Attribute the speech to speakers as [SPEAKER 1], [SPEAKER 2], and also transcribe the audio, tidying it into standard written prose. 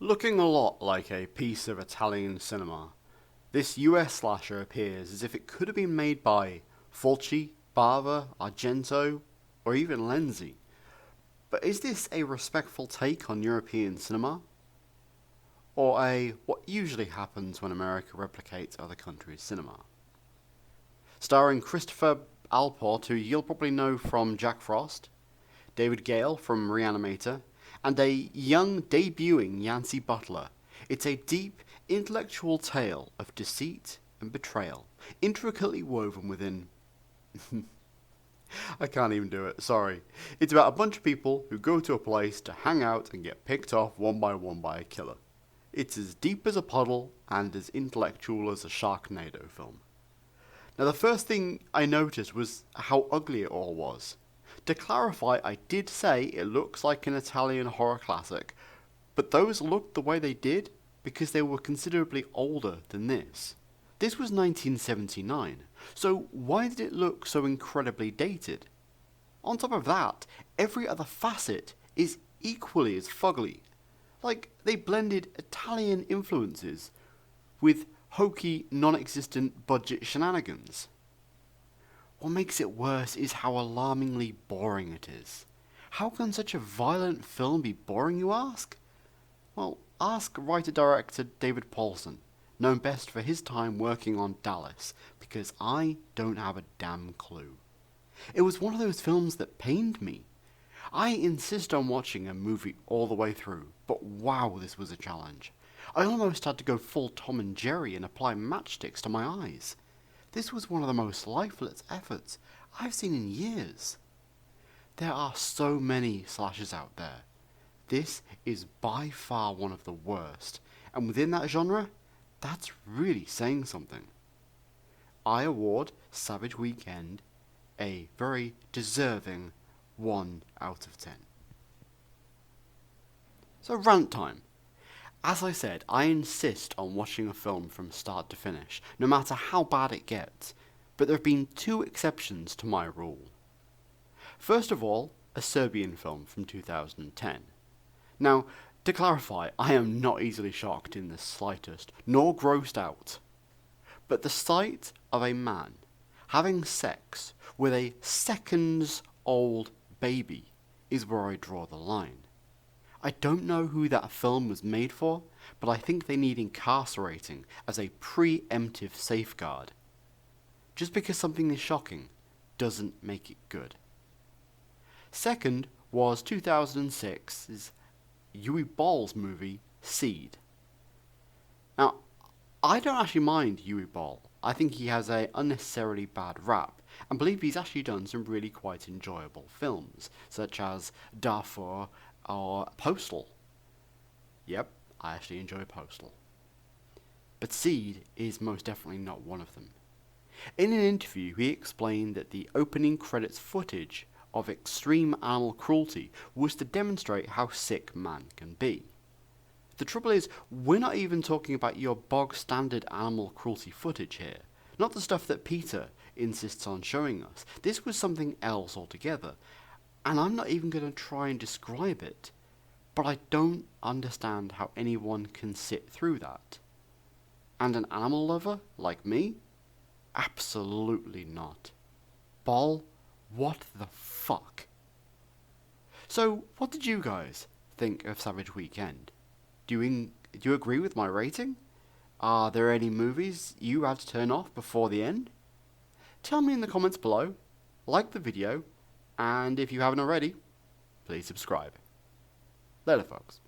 [SPEAKER 1] Looking a lot like a piece of Italian cinema, this US slasher appears as if it could have been made by Fulci, Bava, Argento, or even Lenzi. But is this a respectful take on European cinema? Or a what usually happens when America replicates other countries' cinema? Starring Christopher Alport, who you'll probably know from Jack Frost, David Gale from Reanimator, and a young debuting Yancey Butler. It's a deep, intellectual tale of deceit and betrayal, intricately woven within. I can't even do it, sorry. It's about a bunch of people who go to a place to hang out and get picked off one by a killer. It's as deep as a puddle and as intellectual as a Sharknado film. Now, the first thing I noticed was how ugly it all was. To clarify, I did say it looks like an Italian horror classic, but those looked the way they did because they were considerably older than this. This was 1979, so why did it look so incredibly dated? On top of that, every other facet is equally as fugly. Like, they blended Italian influences with hokey, non-existent budget shenanigans. What makes it worse is how alarmingly boring it is. How can such a violent film be boring, you ask? Well, ask writer-director David Paulson, known best for his time working on Dallas, because I don't have a damn clue. It was one of those films that pained me. I insist on watching a movie all the way through, but wow, this was a challenge. I almost had to go full Tom and Jerry and apply matchsticks to my eyes. This was one of the most lifeless efforts I've seen in years. There are so many slashers out there. This is by far one of the worst, and within that genre, that's really saying something. I award Savage Weekend a very deserving 1 out of 10. So rant time. As I said, I insist on watching a film from start to finish, no matter how bad it gets, but there have been 2 exceptions to my rule. First of all, a Serbian film from 2010. Now, to clarify, I am not easily shocked in the slightest, nor grossed out. But the sight of a man having sex with a seconds-old baby is where I draw the line. I don't know who that film was made for, but I think they need incarcerating as a preemptive safeguard. Just because something is shocking doesn't make it good. Second was 2006's Uwe Boll's movie Seed. Now, I don't actually mind Uwe Boll. I think he has a unnecessarily bad rap, and believe he's actually done some really quite enjoyable films, such as Darfur or Postal. Yep, I actually enjoy Postal. But Seed is most definitely not one of them. In an interview, he explained that the opening credits footage of extreme animal cruelty was to demonstrate how sick man can be. The trouble is, we're not even talking about your bog standard animal cruelty footage here, not the stuff that Peter insists on showing us. This was something else altogether, and I'm not even going to try and describe it, but I don't understand how anyone can sit through that. And an animal lover, like me? Absolutely not. Boll, what the fuck? So, what did you guys think of Savage Weekend? Do you agree with my rating? Are there any movies you had to turn off before the end? Tell me in the comments below, like the video, and if you haven't already, please subscribe. Later, folks.